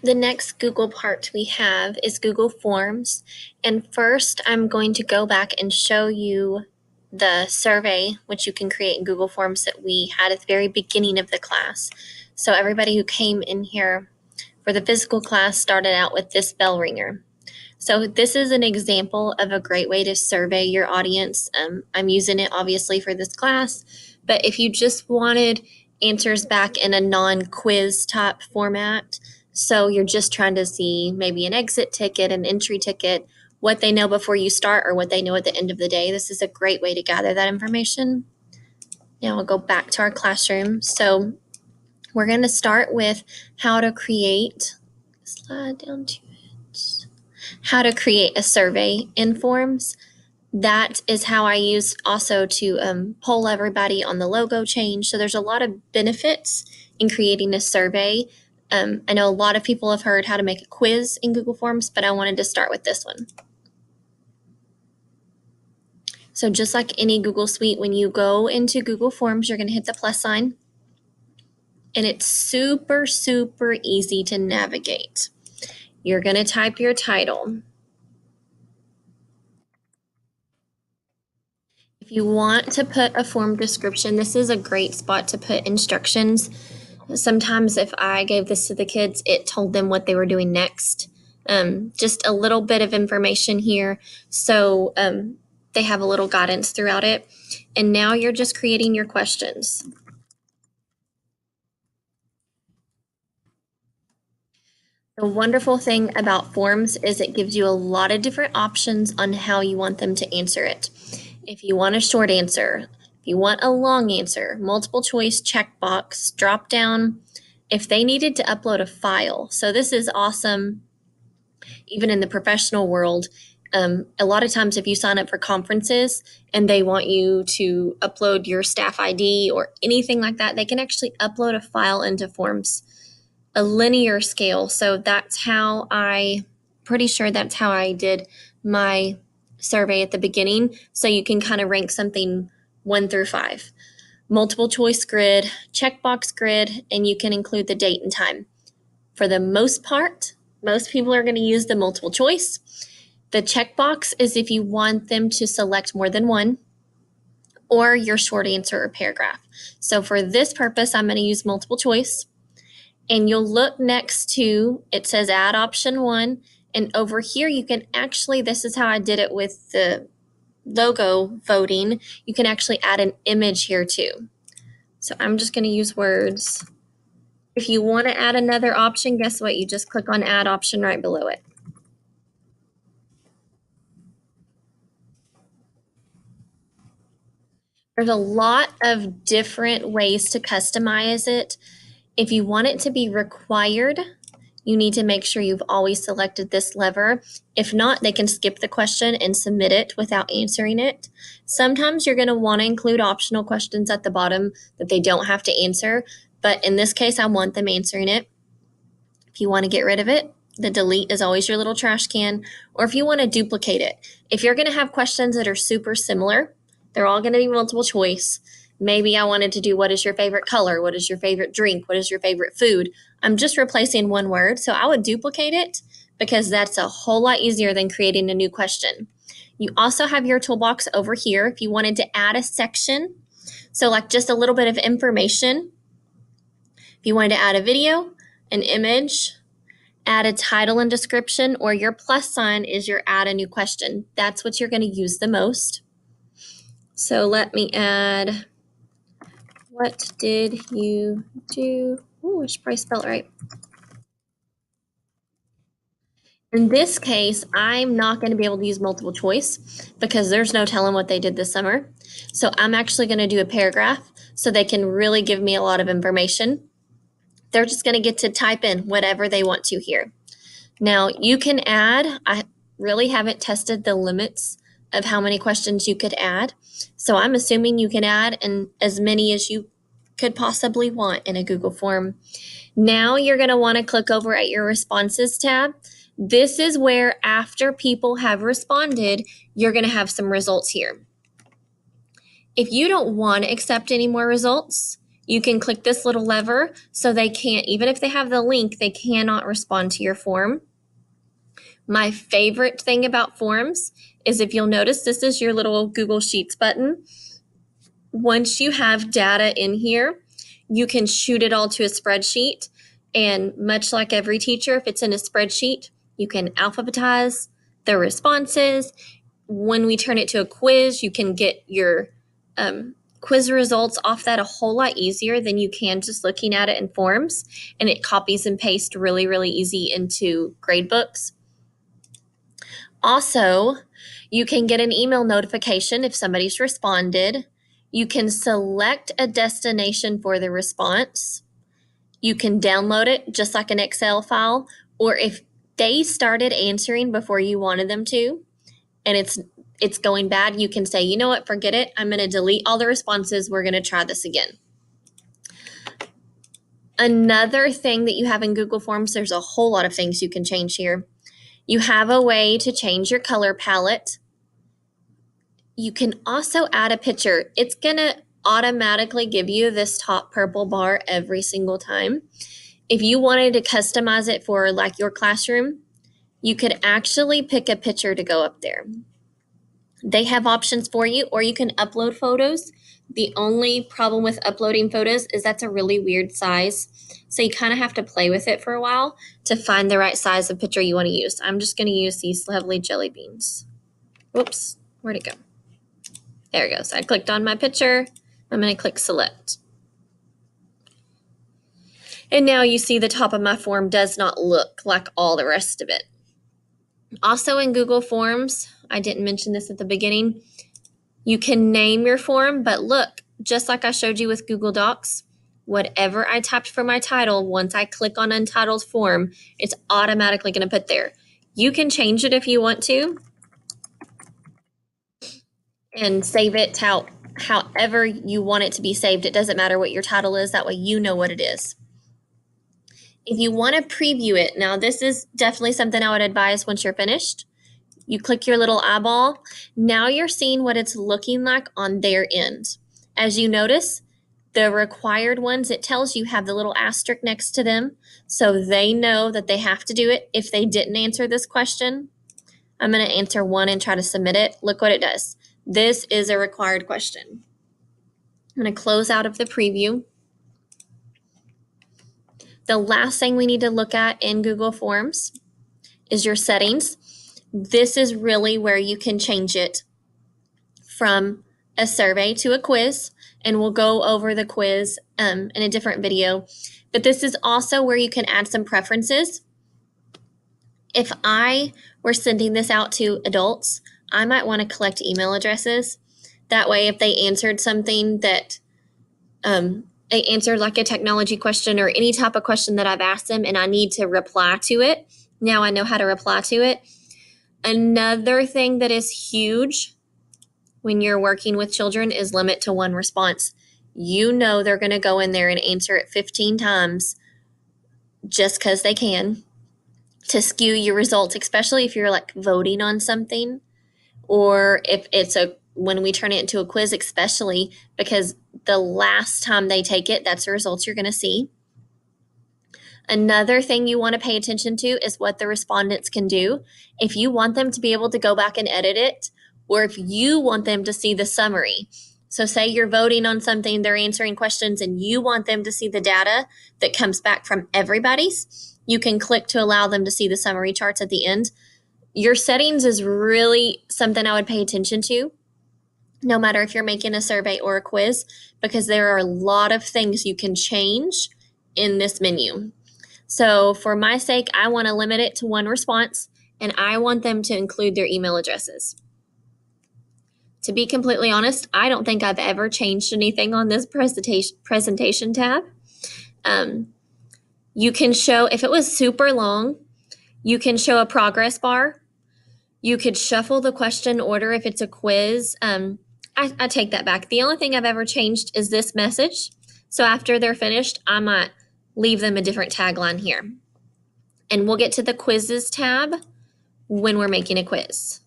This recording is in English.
The next Google part we have is Google Forms. And first, I'm going to go back and show you the survey, which you can create in Google Forms that we had at the very beginning of the class. So everybody who came in here for the physical class started out with this bell ringer. So this is an example of a great way to survey your audience. I'm using it obviously for this class, but if you just wanted answers back in a non-quiz type format, so you're just trying to see maybe an exit ticket, an entry ticket, what they know before you start or what they know at the end of the day, this is a great way to gather that information. Now we'll go back to our classroom. So we're going to start with how to create, slide down to it, how to create a survey in Forms. That is how I use also to poll everybody on the logo change. So there's a lot of benefits in creating a survey. I know a lot of people have heard how to make a quiz in Google Forms, but I wanted to start with this one. So just like any Google Suite, when you go into Google Forms, you're going to hit the plus sign. And it's super, super easy to navigate. You're going to type your title. If you want to put a form description, this is a great spot to put instructions. Sometimes if I gave this to the kids, it told them what they were doing next. Just a little bit of information here. So they have a little guidance throughout it. And now you're just creating your questions. The wonderful thing about forms is it gives you a lot of different options on how you want them to answer it. If you want a short answer, if you want a long answer, multiple choice, checkbox, drop down, if they needed to upload a file. So this is awesome, even in the professional world. A lot of times if you sign up for conferences and they want you to upload your staff ID or anything like that, they can actually upload a file into Forms, a linear scale. So that's how pretty sure that's how I did my survey at the beginning. So you can kind of rank something 1 through 5. Multiple choice grid, checkbox grid, and you can include the date and time. For the most part, most people are going to use the multiple choice. The checkbox is if you want them to select more than one, or your short answer or paragraph. So for this purpose, I'm going to use multiple choice. And you'll look next to, it says add option 1. And over here, you can actually, this is how I did it with the logo voting. You can actually add an image here too. So I'm just going to use words. If you want to add another option, guess what? You just click on add option right below it. There's a lot of different ways to customize it. If you want it to be required, you need to make sure you've always selected this lever. If not, they can skip the question and submit it without answering it. Sometimes you're going to want to include optional questions at the bottom that they don't have to answer, but in this case, I want them answering it. If you want to get rid of it, the delete is always your little trash can, or if you want to duplicate it. If you're going to have questions that are super similar, they're all going to be multiple choice. Maybe I wanted to do what is your favorite color? What is your favorite drink? What is your favorite food? I'm just replacing one word, so I would duplicate it because that's a whole lot easier than creating a new question. You also have your toolbox over here if you wanted to add a section, so like just a little bit of information. If you wanted to add a video, an image, add a title and description, or your plus sign is your add a new question. That's what you're going to use the most. So let me add, what did you do? Ooh, I should probably spell it right. In this case, I'm not going to be able to use multiple choice because there's no telling what they did this summer. So I'm actually going to do a paragraph so they can really give me a lot of information. They're just going to get to type in whatever they want to here. Now you can add, I really haven't tested the limits of how many questions you could add. So I'm assuming you can add as many as you could possibly want in a Google form. Now you're going to want to click over at your responses tab. This is where after people have responded, you're going to have some results here. If you don't want to accept any more results, You can click this little lever so they can't, even if they have the link, they cannot respond to your form. My favorite thing about forms is if you'll notice, this is your little Google Sheets button. Once you have data in here, you can shoot it all to a spreadsheet. And much like every teacher, if it's in a spreadsheet, you can alphabetize the responses. When we turn it to a quiz, you can get your quiz results off that a whole lot easier than you can just looking at it in forms. And it copies and pastes really, really easy into gradebooks. Also, you can get an email notification if somebody's responded. You can select a destination for the response. You can download it just like an Excel file, or if they started answering before you wanted them to, and it's going bad, you can say, you know what, forget it. I'm going to delete all the responses. We're going to try this again. Another thing that you have in Google Forms, there's a whole lot of things you can change here. You have a way to change your color palette. You can also add a picture. It's going to automatically give you this top purple bar every single time. If you wanted to customize it for like your classroom, you could actually pick a picture to go up there. They have options for you, or you can upload photos. The only problem with uploading photos is that's a really weird size. So you kind of have to play with it for a while to find the right size of picture you want to use. I'm just going to use these lovely jelly beans. Whoops, where'd it go? There it goes. I clicked on my picture. I'm going to click select. And now you see the top of my form does not look like all the rest of it. Also in Google Forms, I didn't mention this at the beginning, you can name your form, but look, just like I showed you with Google Docs, whatever I typed for my title, once I click on Untitled Form, it's automatically going to put there. You can change it if you want to and save it however you want it to be saved. It doesn't matter what your title is. That way you know what it is. If you want to preview it, now this is definitely something I would advise once you're finished. You click your little eyeball. Now you're seeing what it's looking like on their end. As you notice, the required ones, it tells you have the little asterisk next to them, so they know that they have to do it. If they didn't answer this question, I'm going to answer one and try to submit it. Look what it does. This is a required question. I'm going to close out of the preview. The last thing we need to look at in Google Forms is your settings. This is really where you can change it from a survey to a quiz, and we'll go over the quiz in a different video. But this is also where you can add some preferences. If I were sending this out to adults, I might want to collect email addresses. That way, if they answered something that they answered like a technology question or any type of question that I've asked them and I need to reply to it, now I know how to reply to it. Another thing that is huge when you're working with children is limit to one response. You know they're going to go in there and answer it 15 times just because they can to skew your results, especially if you're like voting on something, or if it's when we turn it into a quiz, especially because the last time they take it, that's the results you're going to see. Another thing you want to pay attention to is what the respondents can do. If you want them to be able to go back and edit it, or if you want them to see the summary. So say you're voting on something, they're answering questions, and you want them to see the data that comes back from everybody's, you can click to allow them to see the summary charts at the end. Your settings is really something I would pay attention to, no matter if you're making a survey or a quiz, because there are a lot of things you can change in this menu. So for my sake, I want to limit it to one response, and I want them to include their email addresses. To be completely honest, I don't think I've ever changed anything on this presentation tab. You can show, if it was super long, you can show a progress bar. You could shuffle the question order if it's a quiz. I take that back. The only thing I've ever changed is this message. So after they're finished, I might leave them a different tagline here. And we'll get to the quizzes tab when we're making a quiz.